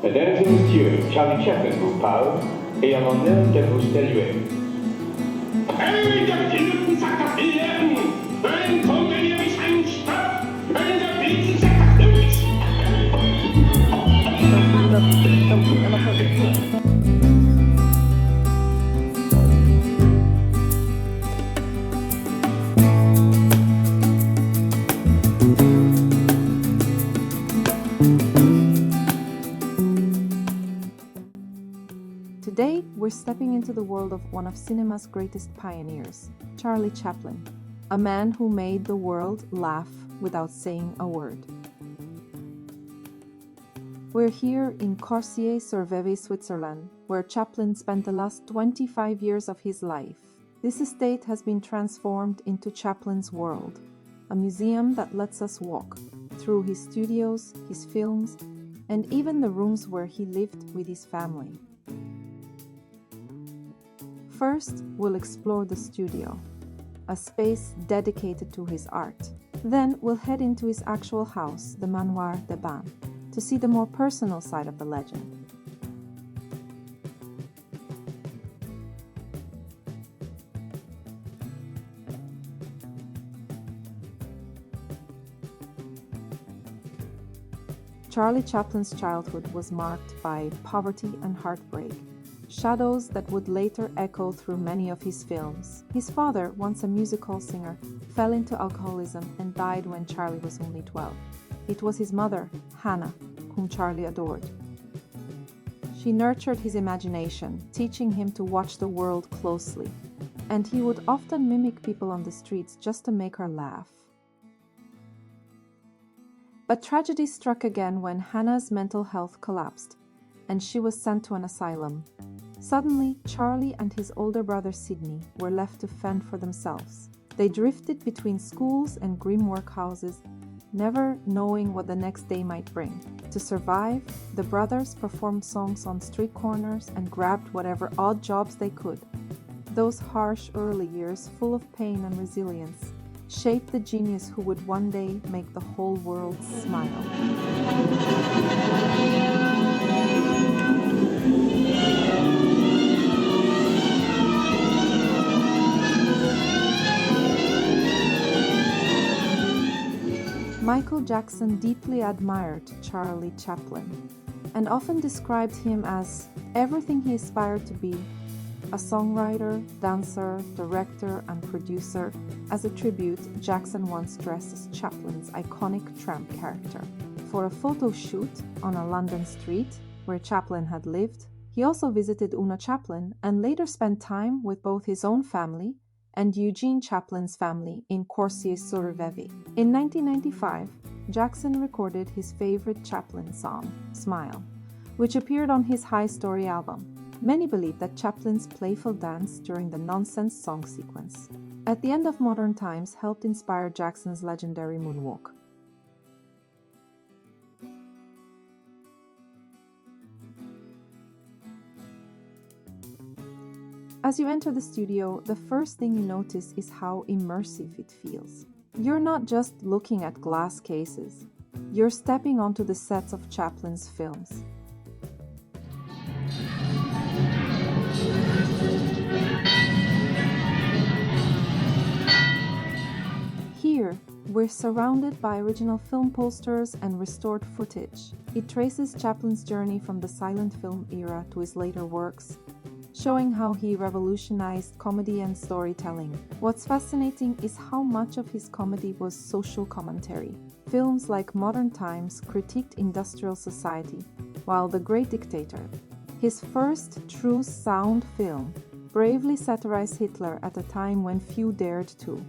Mesdames et messieurs, Charlie Chaplin vous parle et a l'honneur de vous saluer. Today, we're stepping into the world of one of cinema's greatest pioneers, Charlie Chaplin, a man who made the world laugh without saying a word. We're here in Corsier-sur-Vevey, Switzerland, where Chaplin spent the last 25 years of his life. This estate has been transformed into Chaplin's world, a museum that lets us walk through his studios, his films, and even the rooms where he lived with his family. First, we'll explore the studio, a space dedicated to his art. Then we'll head into his actual house, the Manoir des Bains, to see the more personal side of the legend. Charlie Chaplin's childhood was marked by poverty and heartbreak, shadows that would later echo through many of his films. His father, once a music hall singer, fell into alcoholism and died when Charlie was only 12. It was his mother, Hannah, whom Charlie adored. She nurtured his imagination, teaching him to watch the world closely, and he would often mimic people on the streets just to make her laugh. But tragedy struck again when Hannah's mental health collapsed, and she was sent to an asylum. Suddenly, Charlie and his older brother Sidney were left to fend for themselves. They drifted between schools and grim workhouses, never knowing what the next day might bring. To survive, the brothers performed songs on street corners and grabbed whatever odd jobs they could. Those harsh early years, full of pain and resilience, shaped the genius who would one day make the whole world smile. Michael Jackson deeply admired Charlie Chaplin and often described him as everything he aspired to be: a songwriter, dancer, director, and producer. As a tribute, Jackson once dressed as Chaplin's iconic tramp character. For a photo shoot on a London street where Chaplin had lived, he also visited Una Chaplin and later spent time with both his own family and Eugene Chaplin's family in Corsier-sur-Vevey. In 1995, Jackson recorded his favorite Chaplin song, Smile, which appeared on his High Story album. Many believe that Chaplin's playful dance during the Nonsense song sequence at the end of Modern Times helped inspire Jackson's legendary moonwalk. As you enter the studio, the first thing you notice is how immersive it feels. You're not just looking at glass cases, you're stepping onto the sets of Chaplin's films. Here, we're surrounded by original film posters and restored footage. It traces Chaplin's journey from the silent film era to his later works, showing how he revolutionized comedy and storytelling. What's fascinating is how much of his comedy was social commentary. Films like Modern Times critiqued industrial society, while The Great Dictator, his first true sound film, bravely satirized Hitler at a time when few dared to.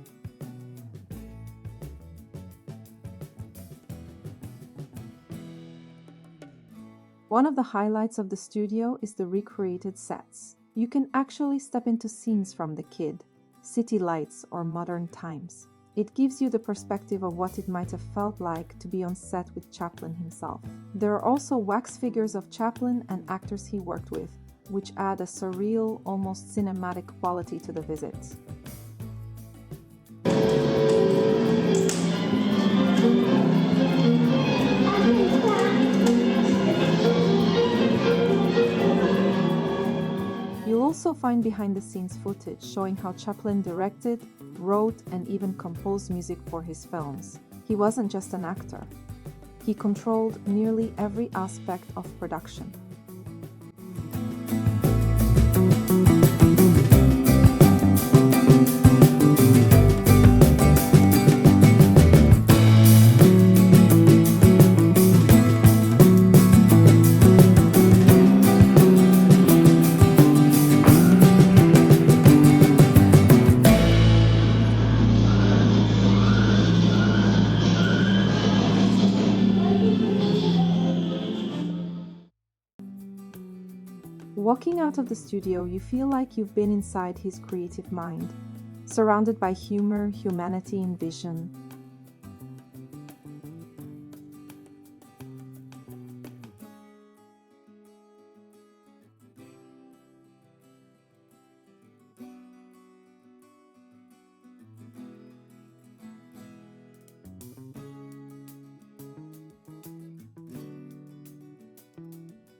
One of the highlights of the studio is the recreated sets. You can actually step into scenes from The Kid, City Lights, or Modern Times. It gives you the perspective of what it might have felt like to be on set with Chaplin himself. There are also wax figures of Chaplin and actors he worked with, which add a surreal, almost cinematic quality to the visit. also find behind-the-scenes footage showing how Chaplin directed, wrote, and even composed music for his films. He wasn't just an actor. He controlled nearly every aspect of production. Walking out of the studio, you feel like you've been inside his creative mind, surrounded by humor, humanity, and vision.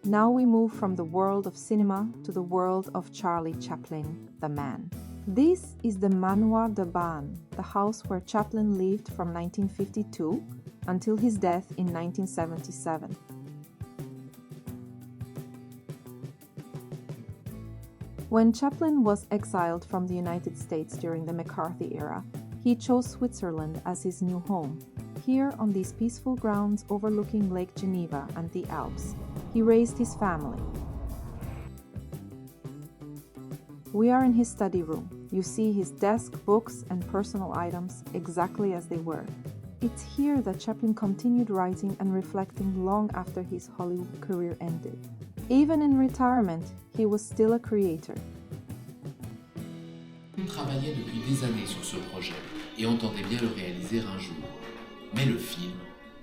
Now we move from the world of cinema to the world of Charlie Chaplin, the man. This is the Manoir de Banne, the house where Chaplin lived from 1952 until his death in 1977. When Chaplin was exiled from the United States during the McCarthy era, he chose Switzerland as his new home. Here, on these peaceful grounds overlooking Lake Geneva and the Alps, he raised his family. We are in his study room. You see his desk, books, and personal items exactly as they were. It's here that Chaplin continued writing and reflecting long after his Hollywood career ended. Even in retirement, he was still a creator. Il travaillait depuis des années sur ce projet et entendait bien le réaliser un jour. Mais le film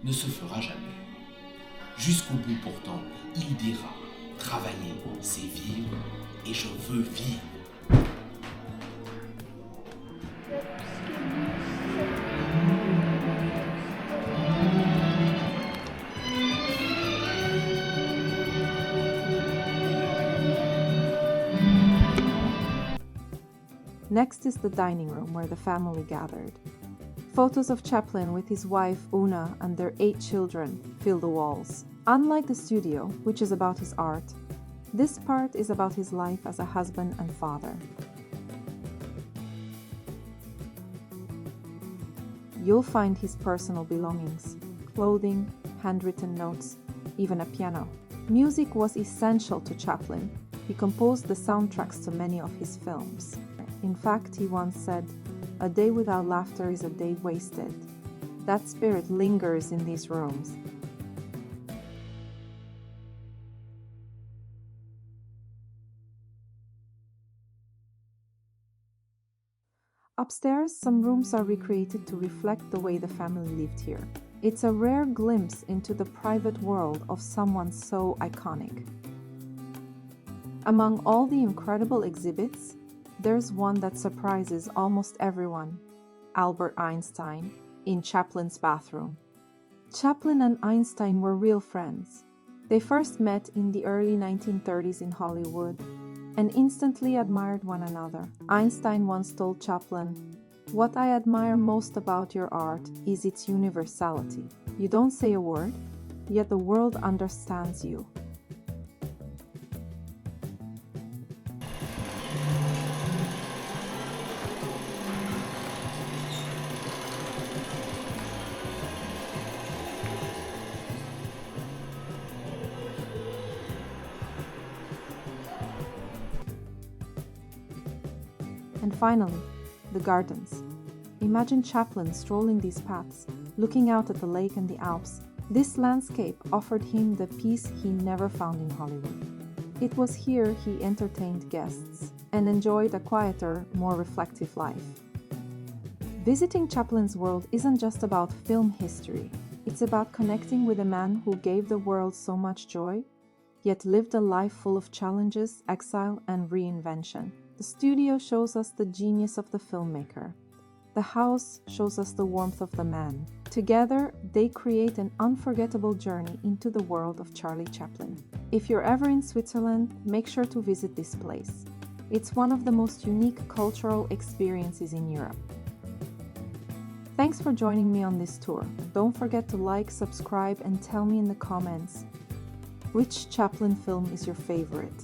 ne se fera jamais. Jusqu'au bout pourtant, il dira « Travailler, c'est vivre, et je veux vivre ». Next is the dining room where the family gathered. Photos of Chaplin with his wife Una and their 8 children fill the walls. Unlike the studio, which is about his art, this part is about his life as a husband and father. You'll find his personal belongings, clothing, handwritten notes, even a piano. Music was essential to Chaplin. He composed the soundtracks to many of his films. In fact, he once said, "A day without laughter is a day wasted." That spirit lingers in these rooms. Upstairs, some rooms are recreated to reflect the way the family lived here. It's a rare glimpse into the private world of someone so iconic. Among all the incredible exhibits, there's one that surprises almost everyone: Albert Einstein in Chaplin's bathroom. Chaplin and Einstein were real friends. They first met in the early 1930s in Hollywood and instantly admired one another. Einstein once told Chaplin, "What I admire most about your art is its universality. You don't say a word, yet the world understands you." And finally, the gardens. Imagine Chaplin strolling these paths, looking out at the lake and the Alps. This landscape offered him the peace he never found in Hollywood. It was here he entertained guests and enjoyed a quieter, more reflective life. Visiting Chaplin's world isn't just about film history. It's about connecting with a man who gave the world so much joy, yet lived a life full of challenges, exile, and reinvention. The studio shows us the genius of the filmmaker. The house shows us the warmth of the man. Together, they create an unforgettable journey into the world of Charlie Chaplin. If you're ever in Switzerland, make sure to visit this place. It's one of the most unique cultural experiences in Europe. Thanks for joining me on this tour. Don't forget to like, subscribe, and tell me in the comments which Chaplin film is your favorite.